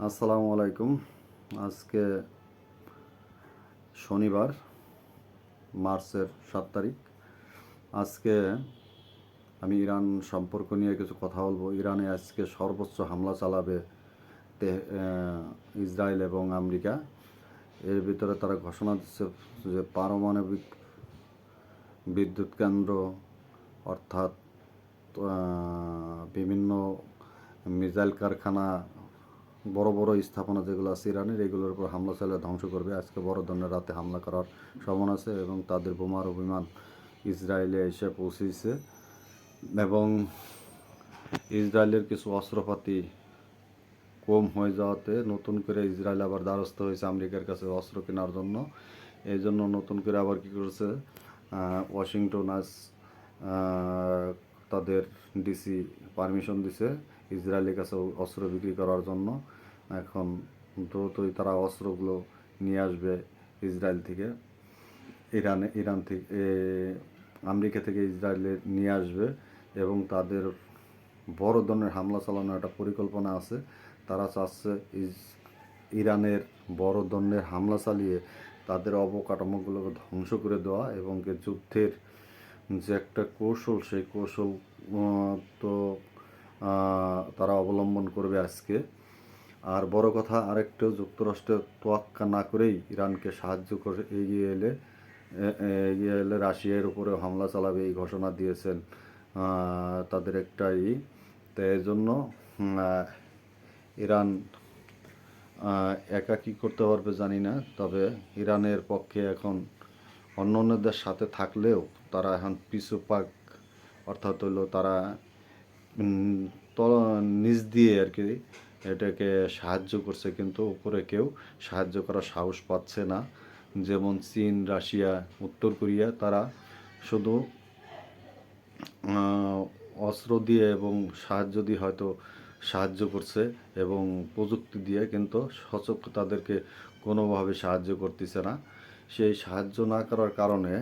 আসসালামু আলাইকুম। আজকে শনিবার, মার্চের 7 তারিখ। আজকে আমি ইরান সম্পর্ক নিয়ে কিছু কথা বলবো। ইরানে আজকে সর্বোচ্চ হামলা চালাবে ইসরায়েল এবং আমেরিকা। এর ভিতরে তারা ঘোষণা দিচ্ছে যে পারমাণবিক বিদ্যুৎ কেন্দ্র, অর্থাৎ বিভিন্ন মিসাইল কারখানা, বড় বড় স্থাপনা যেগুলো আছে ইরানের, এগুলোর উপর হামলা চালিয়ে ধ্বংস করবে। আজকে বড় ধরনের রাতে হামলা করার সম্ভাবনা আছে এবং তাদের বোমার বিমান ইসরায়েলে এসে পৌঁছেছে এবং ইসরায়েলের কিছু অস্ত্রপাতি কম হয়ে যাওয়াতে নতুন করে ইসরায়েল আবার দ্বারস্থ হয়েছে আমেরিকার কাছে অস্ত্র কেনার জন্য। এই জন্য নতুন করে আবার কী করেছে, ওয়াশিংটন আজ তাদের ডিসি পারমিশন দিছে ইসরায়েলের কাছে অস্ত্র বিক্রি করার জন্য। এখন দ্রুতই তারা অস্ত্রগুলো নিয়ে আসবে ইসরায়েল থেকে, ইরান থেকে, আমেরিকা থেকে ইসরায়েলে নিয়ে আসবে এবং তাদের বড় ধরনের হামলা চালানোর একটা পরিকল্পনা আছে। তারা চাচ্ছে ইরানের বড় ধরনের হামলা চালিয়ে তাদের অবকাঠামোগুলোকে ধ্বংস করে দেওয়া এবং যুদ্ধের যে একটা কৌশল, সেই কৌশল তো তারা অবলম্বন করবে আজকে। আর বড় কথা আরেকটু, যুক্তরাষ্ট্রের তোয়াক্কা না করেই ইরানকে সাহায্য করে এগিয়ে এলে রাশিয়ার উপরে হামলা চালাবে এই ঘোষণা দিয়েছেন তাদের একটাই। তো এই জন্য ইরান একা কী করতে পারবে জানি না, তবে ইরানের পক্ষে এখন অন্য অন্যদের সাথে থাকলেও তারা এখন পিছু পাক, অর্থাৎ হলো তারা নিচ দিয়ে আর কি এটাকে সাহায্য করছে, কিন্তু উপরে কেউ সাহায্য করার সাহস পাচ্ছে না। যেমন চীন, রাশিয়া, উত্তর কোরিয়া, তারা শুধু অস্ত্র দিয়ে এবং সাহায্য দিয়ে হয়তো সাহায্য করছে এবং প্রযুক্তি দিয়ে, কিন্তু সচক্ষ তাদেরকে কোনোভাবে সাহায্য করতেছে না। সেই সাহায্য না করার কারণে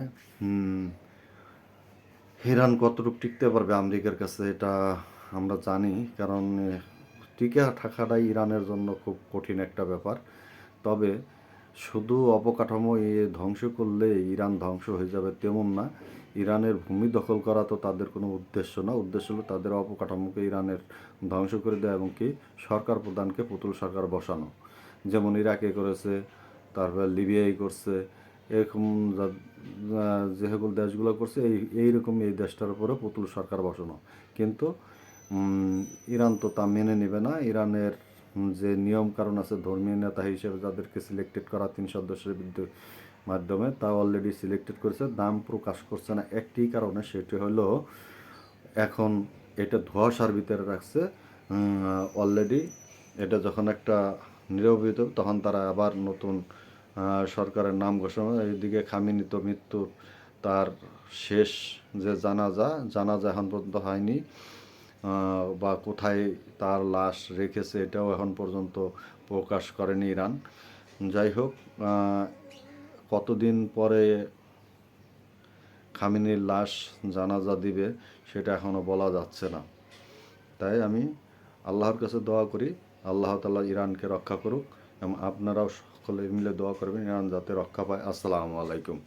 ইরান কতটুকু টিকতে পারবে আমেরিকার কাছে এটা আমরা জানি, কারণ টিকে থাকাটাই ইরানের জন্য খুব কঠিন একটা ব্যাপার। তবে শুধু অবকাঠামো ধ্বংস করলে ইরান ধ্বংস হয়ে যাবে তেমন না। ইরানের ভূমি দখল করা তো তাদের কোনো উদ্দেশ্য না। উদ্দেশ্য হলো তাদের অবকাঠামোকে ইরানের ধ্বংস করে দেওয়া এবং কি সরকার প্রধানকে পুতুল সরকার বসানো, যেমন ইরাকে করেছে, তারপর লিবিয়ায় করছে। এরকম যে সকল দেশগুলো করছে এইরকম এই দেশটার উপরে পুতুল সরকার বসানো। কিন্তু ইরান তো তা মেনে নেবে না। ইরানের যে নিয়ম কারণ আছে, ধর্মীয় নেতা হিসেবে যাদেরকে সিলেক্টেড করা 3 সদস্যের মাধ্যমে, তা অলরেডি সিলেক্টেড করেছে, নাম প্রকাশ করছে না একটি কারণে, সেটি হলো এখন এটা ধোঁয়াশার ভিতরে রাখছে অলরেডি। এটা যখন একটা নিরবিত, তখন তারা আবার নতুন সরকারের নাম ঘোষণা। এইদিকে খামেনি তো মৃত্যুর তার শেষ যে জানাজা এখন পর্যন্ত হয়নি, বা কোথায় তার লাশ রেখেছে এটাও এখন পর্যন্ত প্রকাশ করেনি ইরান। যাই হোক, কতদিন পরে খামেনির লাশ জানাজা দিবে সেটা এখনও বলা যাচ্ছে না। তাই আমি আল্লাহর কাছে দোয়া করি, আল্লাহ তাআলা ইরানকে রক্ষা করুক এবং আপনারাও সকলে মিলে দোয়া করবেন ইরান যাতে রক্ষা পায়। আসসালামু আলাইকুম।